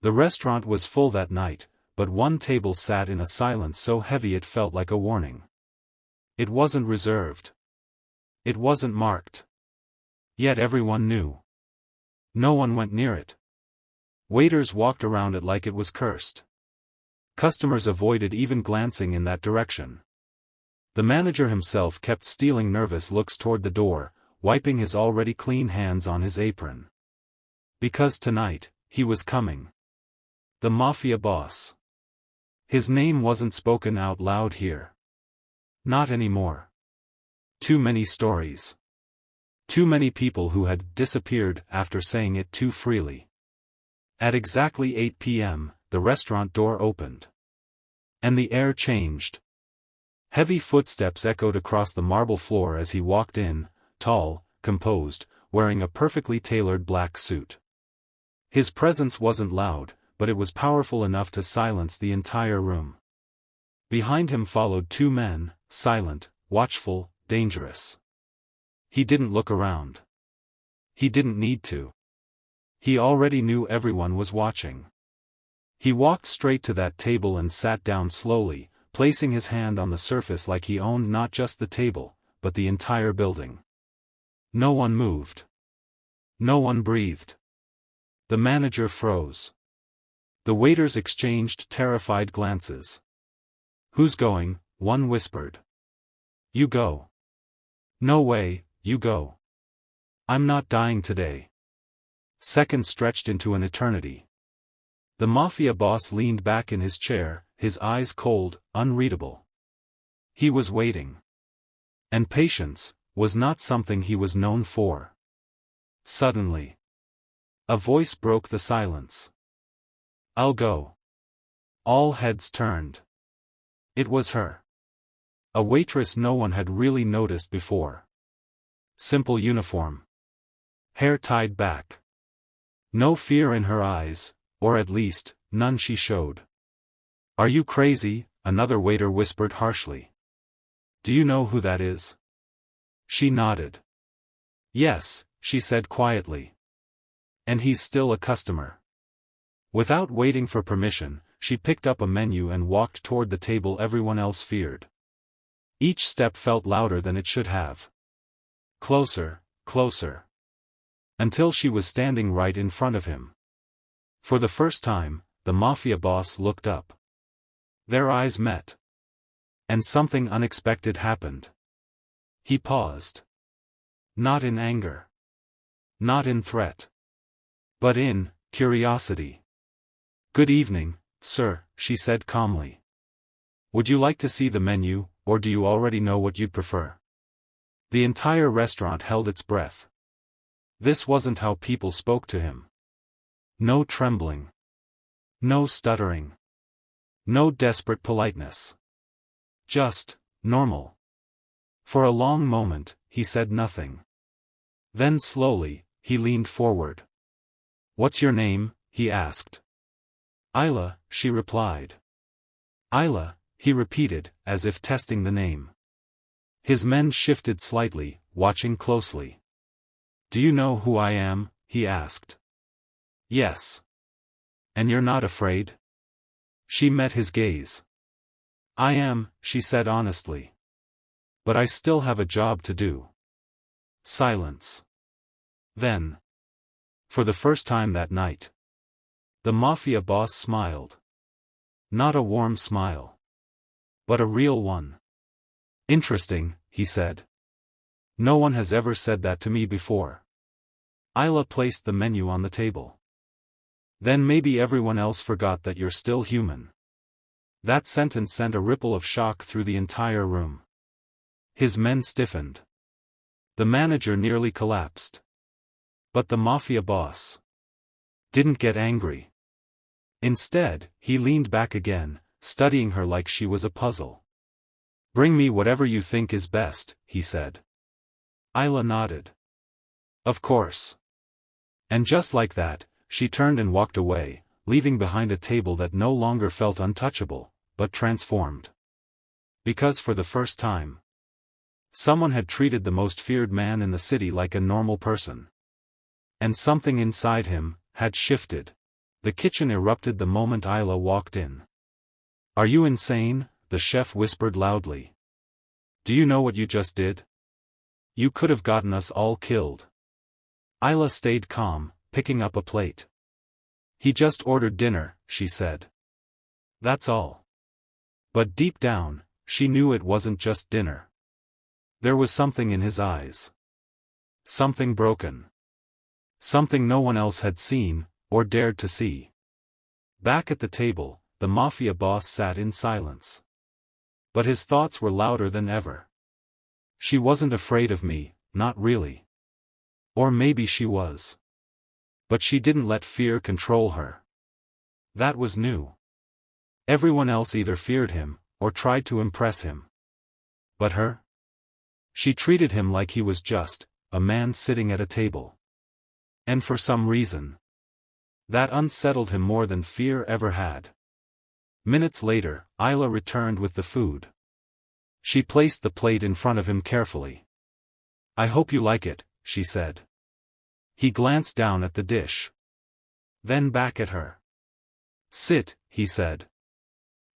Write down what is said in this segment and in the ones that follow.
The restaurant was full that night, but one table sat in a silence so heavy it felt like a warning. It wasn't reserved. It wasn't marked. Yet everyone knew. No one went near it. Waiters walked around it like it was cursed. Customers avoided even glancing in that direction. The manager himself kept stealing nervous looks toward the door, wiping his already clean hands on his apron. Because tonight, he was coming. The Mafia Boss. His name wasn't spoken out loud here. Not anymore. Too many stories. Too many people who had disappeared after saying it too freely. At exactly 8 p.m., the restaurant door opened. And the air changed. Heavy footsteps echoed across the marble floor as he walked in, tall, composed, wearing a perfectly tailored black suit. His presence wasn't loud, but it was powerful enough to silence the entire room. Behind him followed two men, silent, watchful, dangerous. He didn't look around. He didn't need to. He already knew everyone was watching. He walked straight to that table and sat down slowly, placing his hand on the surface like he owned not just the table, but the entire building. No one moved. No one breathed. The manager froze. The waiters exchanged terrified glances. "Who's going?" one whispered. "You go." "No way, you go." "I'm not dying today." Seconds stretched into an eternity. The Mafia Boss leaned back in his chair, his eyes cold, unreadable. He was waiting. And patience was not something he was known for. Suddenly, a voice broke the silence. "I'll go." All heads turned. It was her. A waitress no one had really noticed before. Simple uniform. Hair tied back. No fear in her eyes, or at least, none she showed. "Are you crazy?" another waiter whispered harshly. "Do you know who that is?" She nodded. "Yes," she said quietly. "And he's still a customer." Without waiting for permission, she picked up a menu and walked toward the table everyone else feared. Each step felt louder than it should have. Closer, closer. Until she was standing right in front of him. For the first time, the Mafia Boss looked up. Their eyes met. And something unexpected happened. He paused. Not in anger. Not in threat. But in curiosity. "Good evening, sir," she said calmly. "Would you like to see the menu, or do you already know what you'd prefer?" The entire restaurant held its breath. This wasn't how people spoke to him. No trembling. No stuttering. No desperate politeness. Just normal. For a long moment, he said nothing. Then slowly, he leaned forward. "What's your name?" he asked. "Isla," she replied. "Isla," he repeated, as if testing the name. His men shifted slightly, watching closely. "Do you know who I am?" he asked. "Yes." "And you're not afraid?" She met his gaze. "I am," she said honestly. "But I still have a job to do." Silence. Then, for the first time that night, the Mafia Boss smiled. Not a warm smile. But a real one. "Interesting," he said. "No one has ever said that to me before." Isla placed the menu on the table. "Then maybe everyone else forgot that you're still human." That sentence sent a ripple of shock through the entire room. His men stiffened. The manager nearly collapsed. But the Mafia Boss didn't get angry. Instead, he leaned back again, studying her like she was a puzzle. "Bring me whatever you think is best," he said. Isla nodded. "Of course." And just like that, she turned and walked away, leaving behind a table that no longer felt untouchable, but transformed. Because for the first time, someone had treated the most feared man in the city like a normal person. And something inside him had shifted. The kitchen erupted the moment Isla walked in. "Are you insane?" the chef whispered loudly. "Do you know what you just did? You could have gotten us all killed." Isla stayed calm, picking up a plate. "He just ordered dinner," she said. "That's all." But deep down, she knew it wasn't just dinner. There was something in his eyes. Something broken. Something no one else had seen, or dared to see. Back at the table, the Mafia boss sat in silence. But his thoughts were louder than ever. She wasn't afraid of me, not really. Or maybe she was. But she didn't let fear control her. That was new. Everyone else either feared him, or tried to impress him. But her? She treated him like he was just a man sitting at a table. And for some reason, that unsettled him more than fear ever had. Minutes later, Isla returned with the food. She placed the plate in front of him carefully. "I hope you like it," she said. He glanced down at the dish. Then back at her. "Sit," he said.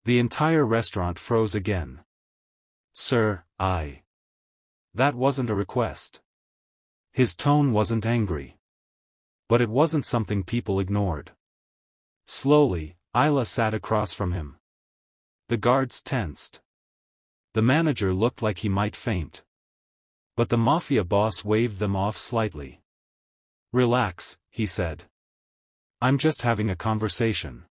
The entire restaurant froze again. "Sir, That wasn't a request." His tone wasn't angry. But it wasn't something people ignored. Slowly, Isla sat across from him. The guards tensed. The manager looked like he might faint. But the Mafia boss waved them off slightly. "Relax," he said. "I'm just having a conversation."